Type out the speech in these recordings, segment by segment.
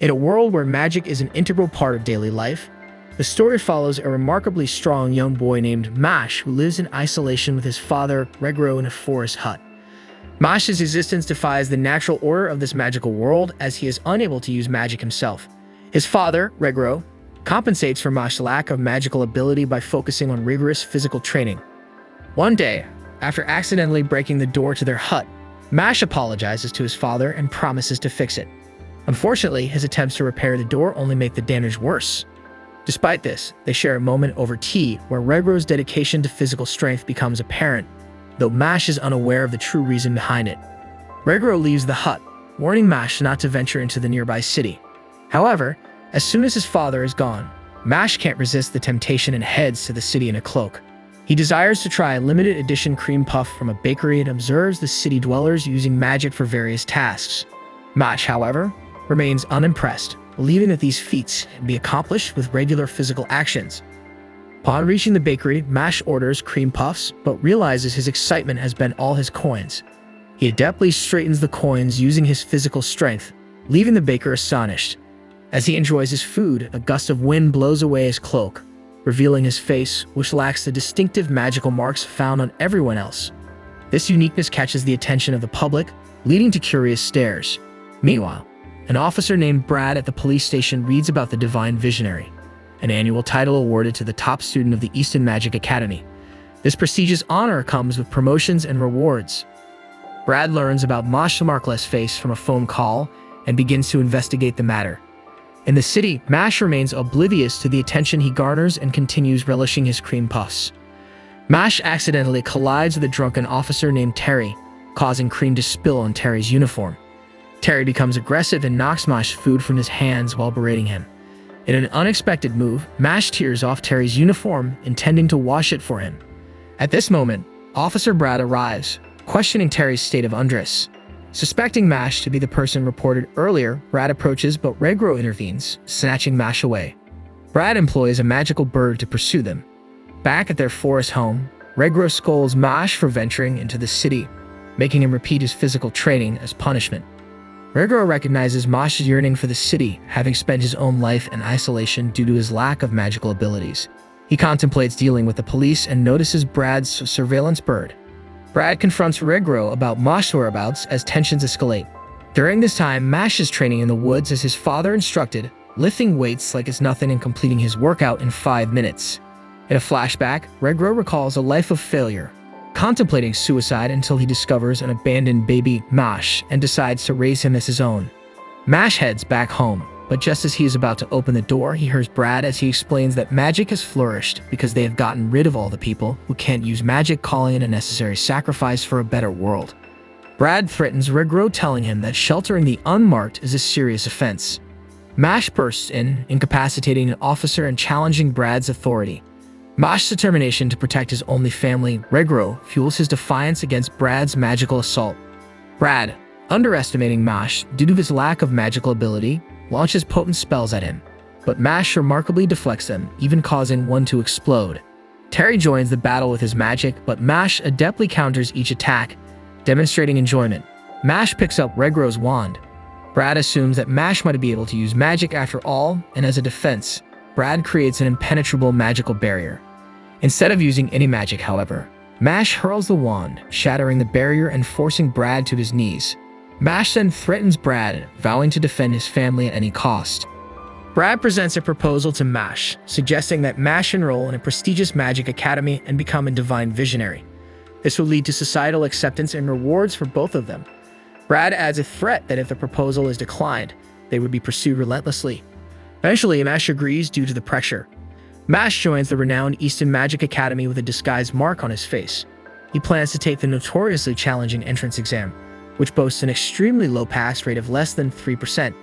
In a world where magic is an integral part of daily life, the story follows a remarkably strong young boy named Mash who lives in isolation with his father, Regro, in a forest hut. Mash's existence defies the natural order of this magical world as he is unable to use magic himself. His father, Regro, compensates for Mash's lack of magical ability by focusing on rigorous physical training. One day, after accidentally breaking the door to their hut, Mash apologizes to his father and promises to fix it. Unfortunately, his attempts to repair the door only make the damage worse. Despite this, they share a moment over tea where Regro's dedication to physical strength becomes apparent, though Mash is unaware of the true reason behind it. Regro leaves the hut, warning Mash not to venture into the nearby city. However, as soon as his father is gone, Mash can't resist the temptation and heads to the city in a cloak. He desires to try a limited edition cream puff from a bakery and observes the city dwellers using magic for various tasks. Mash, however, remains unimpressed, believing that these feats can be accomplished with regular physical actions. Upon reaching the bakery, Mash orders cream puffs, but realizes his excitement has been all his coins. He adeptly straightens the coins using his physical strength, leaving the baker astonished. As he enjoys his food, a gust of wind blows away his cloak, revealing his face, which lacks the distinctive magical marks found on everyone else. This uniqueness catches the attention of the public, leading to curious stares. Meanwhile, an officer named Brad at the police station reads about the Divine Visionary, an annual title awarded to the top student of the Easton Magic Academy. This prestigious honor comes with promotions and rewards. Brad learns about Mash's markless face from a phone call and begins to investigate the matter. In the city, Mash remains oblivious to the attention he garners and continues relishing his cream puffs. Mash accidentally collides with a drunken officer named Terry, causing cream to spill on Terry's uniform. Terry becomes aggressive and knocks Mash's food from his hands while berating him. In an unexpected move, Mash tears off Terry's uniform, intending to wash it for him. At this moment, Officer Brad arrives, questioning Terry's state of undress. Suspecting Mash to be the person reported earlier, Brad approaches, but Regro intervenes, snatching Mash away. Brad employs a magical bird to pursue them. Back at their forest home, Regro scolds Mash for venturing into the city, making him repeat his physical training as punishment. Regro recognizes Mash's yearning for the city, having spent his own life in isolation due to his lack of magical abilities. He contemplates dealing with the police and notices Brad's surveillance bird. Brad confronts Regro about Mash's whereabouts as tensions escalate. During this time, Mash is training in the woods as his father instructed, lifting weights like it's nothing and completing his workout in 5 minutes. In a flashback, Regro recalls a life of failure, contemplating suicide until he discovers an abandoned baby, Mash, and decides to raise him as his own. Mash heads back home, but just as he is about to open the door, he hears Brad as he explains that magic has flourished because they have gotten rid of all the people who can't use magic, calling it a necessary sacrifice for a better world. Brad threatens Regro, telling him that sheltering the unmarked is a serious offense. Mash bursts in, incapacitating an officer and challenging Brad's authority. Mash's determination to protect his only family, Regro, fuels his defiance against Brad's magical assault. Brad, underestimating Mash due to his lack of magical ability, launches potent spells at him, but Mash remarkably deflects them, even causing one to explode. Terry joins the battle with his magic, but Mash adeptly counters each attack, demonstrating enjoyment. Mash picks up Regro's wand. Brad assumes that Mash might be able to use magic after all, and as a defense, Brad creates an impenetrable magical barrier. Instead of using any magic, however, Mash hurls the wand, shattering the barrier and forcing Brad to his knees. Mash then threatens Brad, vowing to defend his family at any cost. Brad presents a proposal to Mash, suggesting that Mash enroll in a prestigious magic academy and become a divine visionary. This will lead to societal acceptance and rewards for both of them. Brad adds a threat that if the proposal is declined, they would be pursued relentlessly. Eventually, Mash agrees due to the pressure. Mash joins the renowned Easton Magic Academy with a disguised mark on his face. He plans to take the notoriously challenging entrance exam, which boasts an extremely low pass rate of less than 3%.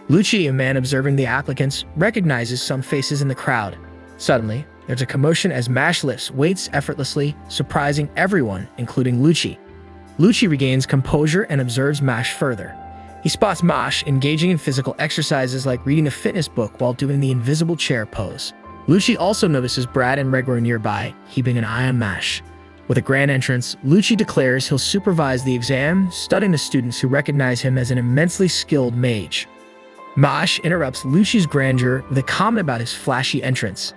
Lucci, a man observing the applicants, recognizes some faces in the crowd. Suddenly, there's a commotion as Mash lifts weights effortlessly, surprising everyone, including Lucci. Lucci regains composure and observes Mash further. He spots Mash engaging in physical exercises like reading a fitness book while doing the invisible chair pose. Lucci also notices Brad and Regro nearby, keeping an eye on Mash. With a grand entrance, Lucci declares he'll supervise the exam, studying the students who recognize him as an immensely skilled mage. Mash interrupts Lucci's grandeur with a comment about his flashy entrance.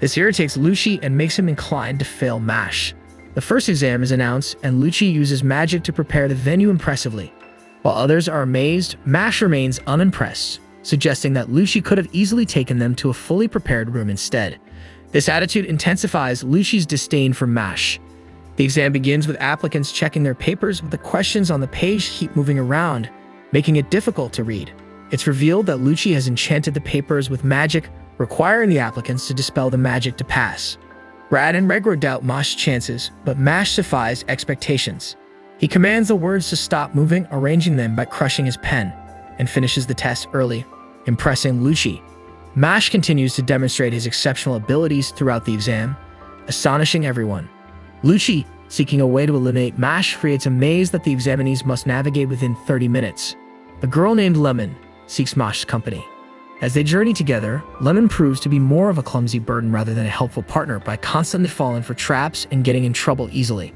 This irritates Lucci and makes him inclined to fail Mash. The first exam is announced, and Lucci uses magic to prepare the venue impressively. While others are amazed, Mash remains unimpressed, suggesting that Lucci could have easily taken them to a fully prepared room instead. This attitude intensifies Lucci's disdain for Mash. The exam begins with applicants checking their papers, with the questions on the page keep moving around, making it difficult to read. It's revealed that Lucci has enchanted the papers with magic, requiring the applicants to dispel the magic to pass. Brad and Regro doubt Mash's chances, but Mash defies expectations. He commands the words to stop moving, arranging them by crushing his pen, and finishes the test early, impressing Lucci. Mash continues to demonstrate his exceptional abilities throughout the exam, astonishing everyone. Lucci, seeking a way to eliminate Mash, creates a maze that the examinees must navigate within 30 minutes. A girl named Lemon seeks Mash's company. As they journey together, Lemon proves to be more of a clumsy burden rather than a helpful partner by constantly falling for traps and getting in trouble easily.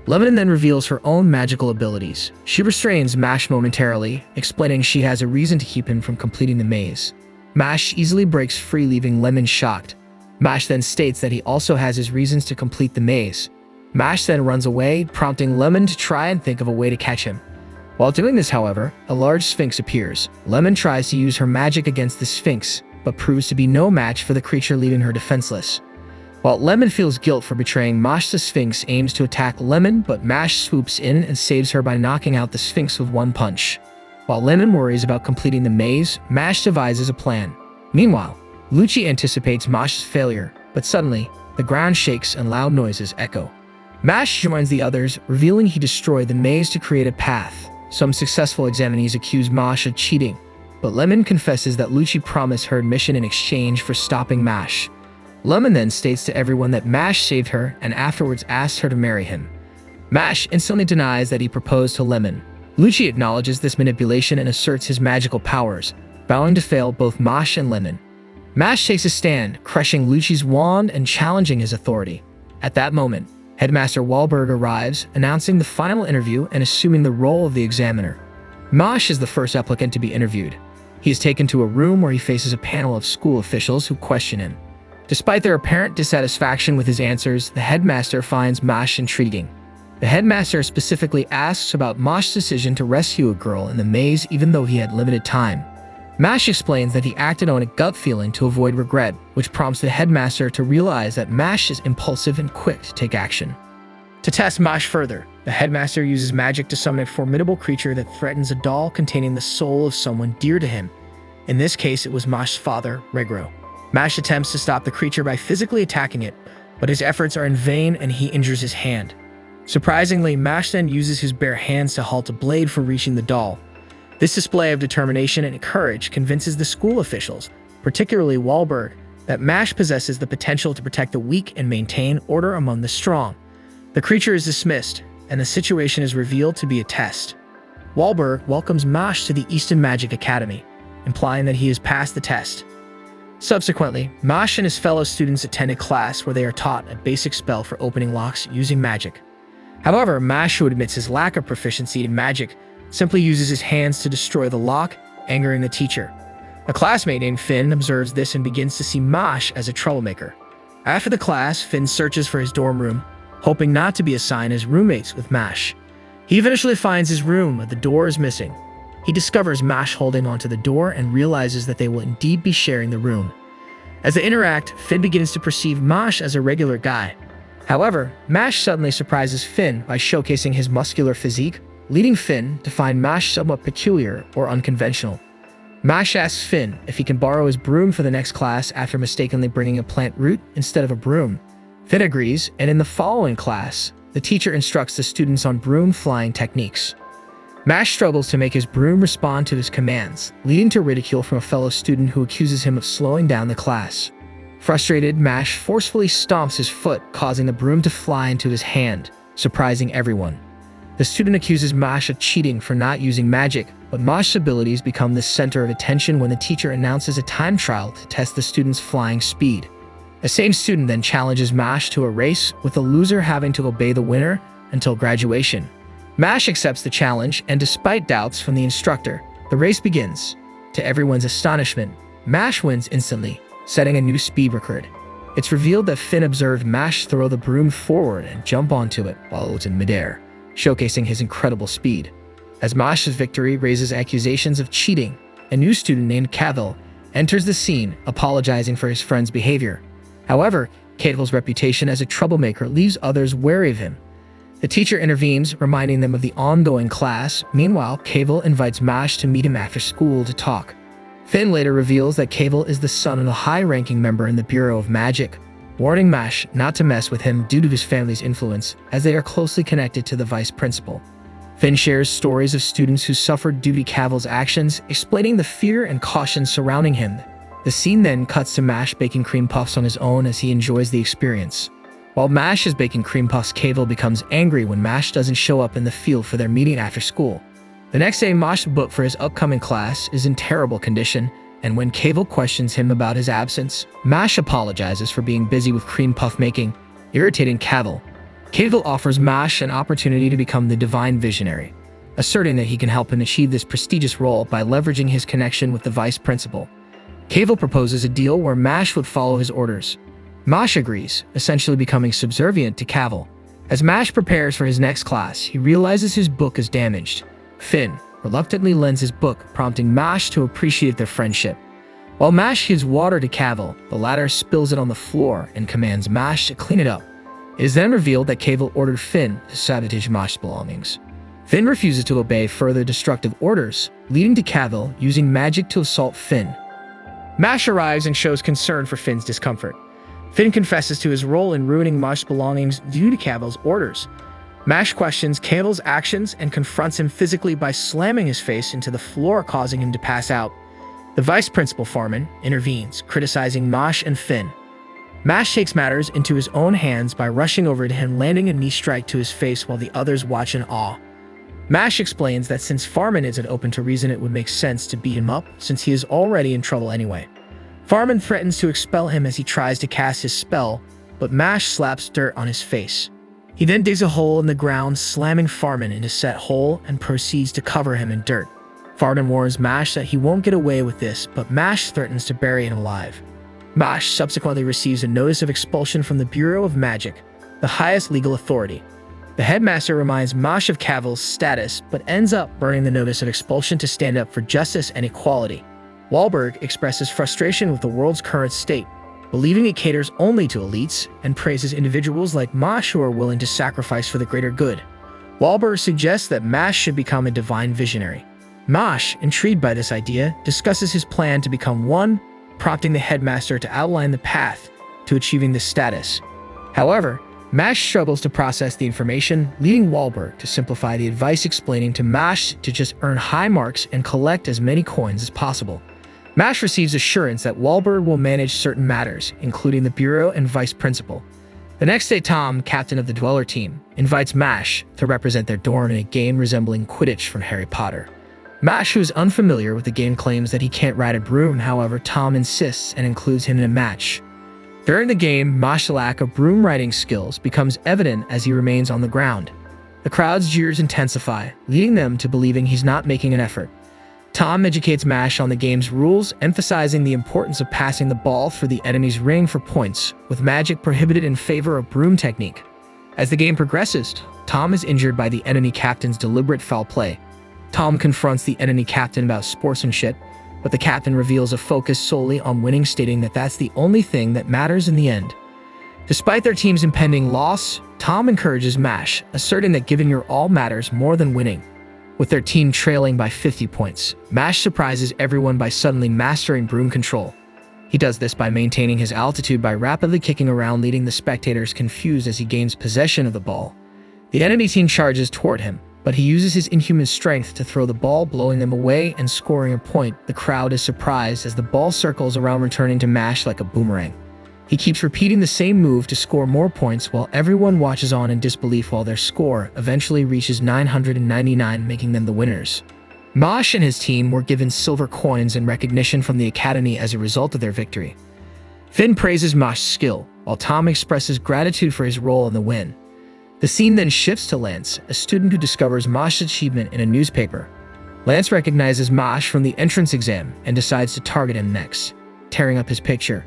Lemon then reveals her own magical abilities. She restrains Mash momentarily, explaining she has a reason to keep him from completing the maze. Mash easily breaks free, leaving Lemon shocked. Mash then states that he also has his reasons to complete the maze. Mash then runs away, prompting Lemon to try and think of a way to catch him. While doing this, however, a large sphinx appears. Lemon tries to use her magic against the sphinx, but proves to be no match for the creature, leaving her defenseless. While Lemon feels guilt for betraying Mash, the sphinx aims to attack Lemon, but Mash swoops in and saves her by knocking out the sphinx with one punch. While Lemon worries about completing the maze, Mash devises a plan. Meanwhile, Lucci anticipates Mash's failure, but suddenly, the ground shakes and loud noises echo. Mash joins the others, revealing he destroyed the maze to create a path. Some successful examinees accuse Mash of cheating, but Lemon confesses that Lucci promised her admission in exchange for stopping Mash. Lemon then states to everyone that Mash saved her and afterwards asked her to marry him. Mash instantly denies that he proposed to Lemon. Lucci acknowledges this manipulation and asserts his magical powers, vowing to fail both Mash and Lemon. Mash takes a stand, crushing Lucci's wand and challenging his authority. At that moment, Headmaster Wahlberg arrives, announcing the final interview and assuming the role of the examiner. Mash is the first applicant to be interviewed. He is taken to a room where he faces a panel of school officials who question him. Despite their apparent dissatisfaction with his answers, the headmaster finds Mash intriguing. The headmaster specifically asks about Mash's decision to rescue a girl in the maze even though he had limited time. Mash explains that he acted on a gut feeling to avoid regret, which prompts the headmaster to realize that Mash is impulsive and quick to take action. To test Mash further, the headmaster uses magic to summon a formidable creature that threatens a doll containing the soul of someone dear to him. In this case, it was Mash's father, Regro. Mash attempts to stop the creature by physically attacking it, but his efforts are in vain and he injures his hand. Surprisingly, Mash then uses his bare hands to halt a blade from reaching the doll. This display of determination and courage convinces the school officials, particularly Wahlberg, that Mash possesses the potential to protect the weak and maintain order among the strong. The creature is dismissed, and the situation is revealed to be a test. Wahlberg welcomes Mash to the Easton Magic Academy, implying that he has passed the test. Subsequently, Mash and his fellow students attend a class where they are taught a basic spell for opening locks using magic. However, Mash, who admits his lack of proficiency in magic, simply uses his hands to destroy the lock, angering the teacher. A classmate named Finn observes this and begins to see Mash as a troublemaker. After the class, Finn searches for his dorm room, hoping not to be assigned as roommates with Mash. He eventually finds his room, but the door is missing. He discovers Mash holding onto the door and realizes that they will indeed be sharing the room. As they interact, Finn begins to perceive Mash as a regular guy. However, Mash suddenly surprises Finn by showcasing his muscular physique, leading Finn to find Mash somewhat peculiar or unconventional. Mash asks Finn if he can borrow his broom for the next class after mistakenly bringing a plant root instead of a broom. Finn agrees, and in the following class, the teacher instructs the students on broom flying techniques. Mash struggles to make his broom respond to his commands, leading to ridicule from a fellow student who accuses him of slowing down the class. Frustrated, Mash forcefully stomps his foot, causing the broom to fly into his hand, surprising everyone. The student accuses Mash of cheating for not using magic, but Mash's abilities become the center of attention when the teacher announces a time trial to test the student's flying speed. The same student then challenges Mash to a race, with the loser having to obey the winner until graduation. Mash accepts the challenge, and despite doubts from the instructor, the race begins. To everyone's astonishment, Mash wins instantly, setting a new speed record. It's revealed that Finn observed Mash throw the broom forward and jump onto it while it was in midair, showcasing his incredible speed. As Mash's victory raises accusations of cheating, a new student named Cavill enters the scene, apologizing for his friend's behavior. However, Cavill's reputation as a troublemaker leaves others wary of him. The teacher intervenes, reminding them of the ongoing class. Meanwhile, Cavill invites Mash to meet him after school to talk. Finn later reveals that Cavill is the son of a high-ranking member in the Bureau of Magic, warning Mash not to mess with him due to his family's influence, as they are closely connected to the vice principal. Finn shares stories of students who suffered due to Cavill's actions, explaining the fear and caution surrounding him. The scene then cuts to Mash baking cream puffs on his own as he enjoys the experience. While Mash is baking cream puffs, Cavill becomes angry when Mash doesn't show up in the field for their meeting after school. The next day, Mash's book for his upcoming class is in terrible condition, and when Cavill questions him about his absence, Mash apologizes for being busy with cream puff making, irritating Cavill. Cavill offers Mash an opportunity to become the Divine Visionary, asserting that he can help him achieve this prestigious role by leveraging his connection with the vice principal. Cavill proposes a deal where Mash would follow his orders. Mash agrees, essentially becoming subservient to Cavill. As Mash prepares for his next class, he realizes his book is damaged. Finn reluctantly lends his book, prompting Mash to appreciate their friendship. While Mash gives water to Cavill, the latter spills it on the floor and commands Mash to clean it up. It is then revealed that Cavill ordered Finn to sabotage Mash's belongings. Finn refuses to obey further destructive orders, leading to Cavill using magic to assault Finn. Mash arrives and shows concern for Finn's discomfort. Finn confesses to his role in ruining Mash's belongings due to Cavill's orders. Mash questions Cavill's actions and confronts him physically by slamming his face into the floor, causing him to pass out. The vice principal, Farman, intervenes, criticizing Mash and Finn. Mash takes matters into his own hands by rushing over to him, landing a knee strike to his face while the others watch in awe. Mash explains that since Farman isn't open to reason, it would make sense to beat him up, since he is already in trouble anyway. Farman threatens to expel him as he tries to cast his spell, but Mash slaps dirt on his face. He then digs a hole in the ground, slamming Farman into said hole, and proceeds to cover him in dirt. Farman warns Mash that he won't get away with this, but Mash threatens to bury him alive. Mash subsequently receives a notice of expulsion from the Bureau of Magic, the highest legal authority. The headmaster reminds Mash of Cavill's status, but ends up burning the notice of expulsion to stand up for justice and equality. Wahlberg expresses frustration with the world's current state, believing it caters only to elites, and praises individuals like Mash who are willing to sacrifice for the greater good. Wahlberg suggests that Mash should become a divine visionary. Mash, intrigued by this idea, discusses his plan to become one, prompting the headmaster to outline the path to achieving this status. However, Mash struggles to process the information, leading Wahlberg to simplify the advice, explaining to Mash to just earn high marks and collect as many coins as possible. Mash receives assurance that Wahlberg will manage certain matters, including the Bureau and Vice Principal. The next day, Tom, captain of the Dweller team, invites Mash to represent their dorm in a game resembling Quidditch from Harry Potter. Mash, who is unfamiliar with the game, claims that he can't ride a broom. However, Tom insists and includes him in a match. During the game, Mash's lack of broom riding skills becomes evident as he remains on the ground. The crowd's jeers intensify, leading them to believing he's not making an effort. Tom educates Mash on the game's rules, emphasizing the importance of passing the ball through the enemy's ring for points, with magic prohibited in favor of broom technique. As the game progresses, Tom is injured by the enemy captain's deliberate foul play. Tom confronts the enemy captain about sportsmanship, but the captain reveals a focus solely on winning, stating that that's the only thing that matters in the end. Despite their team's impending loss, Tom encourages Mash, asserting that giving your all matters more than winning. With their team trailing by 50 points, Mash surprises everyone by suddenly mastering broom control. He does this by maintaining his altitude by rapidly kicking around, leaving the spectators confused as he gains possession of the ball. The enemy team charges toward him, but he uses his inhuman strength to throw the ball, blowing them away and scoring a point. The crowd is surprised as the ball circles around, returning to Mash like a boomerang. He keeps repeating the same move to score more points while everyone watches on in disbelief, while their score eventually reaches 999, making them the winners. Mash and his team were given silver coins and recognition from the Academy as a result of their victory. Finn praises Mash's skill, while Tom expresses gratitude for his role in the win. The scene then shifts to Lance, a student who discovers Mash's achievement in a newspaper. Lance recognizes Mash from the entrance exam and decides to target him next, tearing up his picture.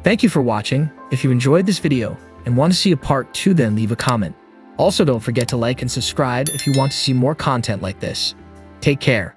Thank you for watching. If you enjoyed this video and want to see a part 2, then leave a comment. Also, don't forget to like and subscribe if you want to see more content like this. Take care.